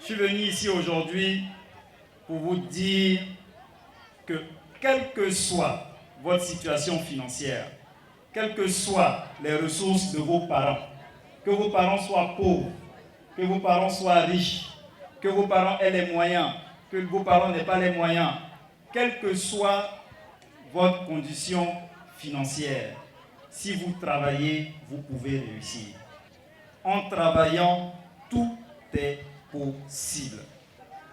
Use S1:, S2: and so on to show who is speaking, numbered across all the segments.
S1: Je suis venu ici aujourd'hui pour vous dire que quelle que soit votre situation financière, quelles que soient les ressources de vos parents, que vos parents soient pauvres, que vos parents soient riches, que vos parents aient les moyens, que vos parents n'aient pas les moyens, quelle que soit votre condition financière, si vous travaillez, vous pouvez réussir. En travaillant, tout est possible.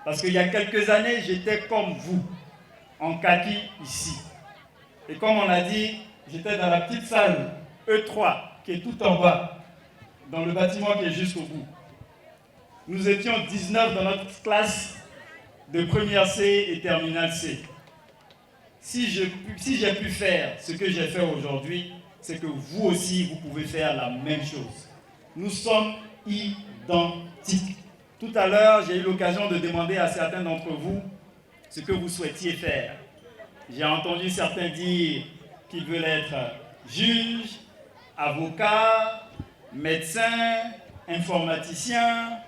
S1: Parce qu'il y a quelques années, j'étais comme vous, en kaki ici. Et comme on a dit, j'étais dans la petite salle E3, qui est tout en bas, dans le bâtiment qui est juste au bout. Nous étions 19 dans notre classe de première C et terminale C. Si j'ai pu faire ce que j'ai fait aujourd'hui, c'est que vous aussi, vous pouvez faire la même chose. Nous sommes identiques. Tout à l'heure, j'ai eu l'occasion de demander à certains d'entre vous ce que vous souhaitiez faire. J'ai entendu certains dire qu'ils veulent être juges, avocats, médecins, informaticiens,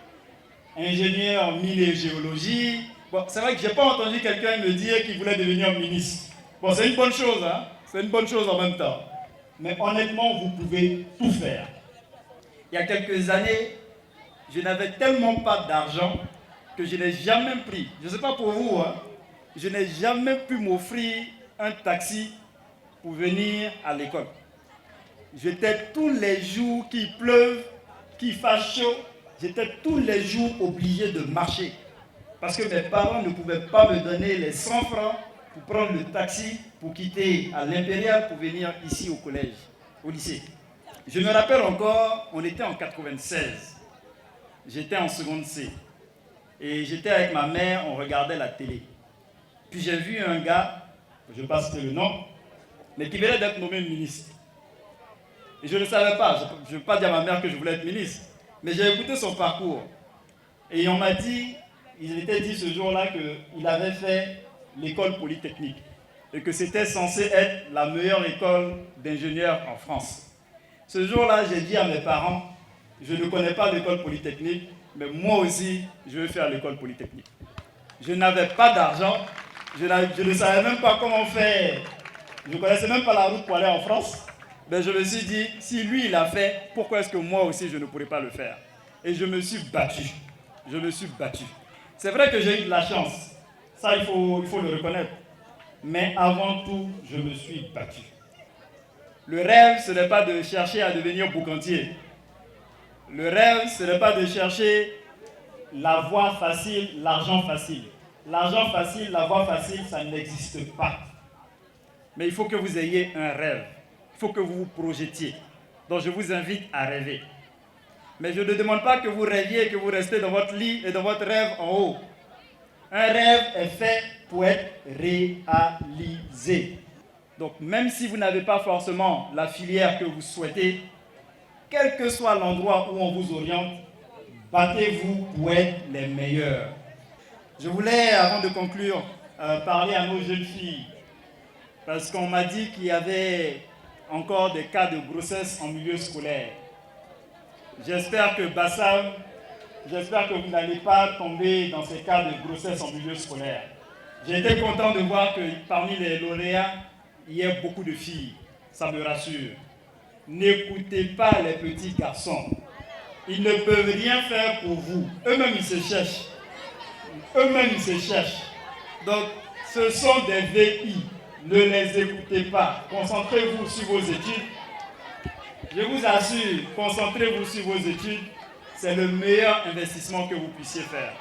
S1: ingénieurs en mine et géologie. Bon, c'est vrai que je n'ai pas entendu quelqu'un me dire qu'il voulait devenir ministre. Bon, c'est une bonne chose, hein? C'est une bonne chose en même temps. Mais honnêtement, vous pouvez tout faire. Il y a quelques années, je n'avais tellement pas d'argent que je n'ai jamais pris, je ne sais pas pour vous, hein, je n'ai jamais pu m'offrir un taxi pour venir à l'école. J'étais tous les jours qu'il pleuve, qu'il fasse chaud, j'étais tous les jours obligé de marcher. Parce que mes parents ne pouvaient pas me donner les 100 francs pour prendre le taxi, pour quitter à l'Impérial, pour venir ici au collège, au lycée. Je me rappelle encore, on était en 96. J'étais en seconde C. Et j'étais avec ma mère, on regardait la télé. Puis j'ai vu un gars, je ne sais pas si c'était le nom, mais qui venait d'être nommé ministre. Et je ne savais pas, je ne veux pas dire à ma mère que je voulais être ministre, mais j'ai écouté son parcours. Et on m'a dit, il était dit ce jour-là qu'il avait fait l'école polytechnique et que c'était censé être la meilleure école d'ingénieurs en France. Ce jour-là, j'ai dit à mes parents, je ne connais pas l'école polytechnique, mais moi aussi, je veux faire l'école polytechnique. Je n'avais pas d'argent, je ne savais même pas comment faire, je ne connaissais même pas la route pour aller en France. Mais je me suis dit, si lui il a fait, pourquoi est-ce que moi aussi je ne pourrais pas le faire? Et je me suis battu, je me suis battu. C'est vrai que j'ai eu de la chance, ça il faut le reconnaître. Mais avant tout, je me suis battu. Le rêve, ce n'est pas de chercher à devenir boucantier. Le rêve, ce n'est pas de chercher la voie facile, l'argent facile. L'argent facile, la voie facile, ça n'existe pas. Mais il faut que vous ayez un rêve. Il faut que vous vous projetiez. Donc je vous invite à rêver. Mais je ne demande pas que vous rêviez et que vous restez dans votre lit et dans votre rêve en haut. Un rêve est fait pour être réalisé. Donc même si vous n'avez pas forcément la filière que vous souhaitez, quel que soit l'endroit où on vous oriente, battez-vous pour être les meilleurs. Je voulais, avant de conclure, parler à nos jeunes filles. Parce qu'on m'a dit qu'il y avait encore des cas de grossesse en milieu scolaire. J'espère que Bassam, j'espère que vous n'allez pas tomber dans ces cas de grossesse en milieu scolaire. J'ai été content de voir que parmi les lauréats, il y a beaucoup de filles. Ça me rassure. N'écoutez pas les petits garçons. Ils ne peuvent rien faire pour vous. Eux-mêmes, ils se cherchent. Eux-mêmes, ils se cherchent. Donc, ce sont des VI. Ne les écoutez pas. Concentrez-vous sur vos études. Je vous assure, concentrez-vous sur vos études. C'est le meilleur investissement que vous puissiez faire.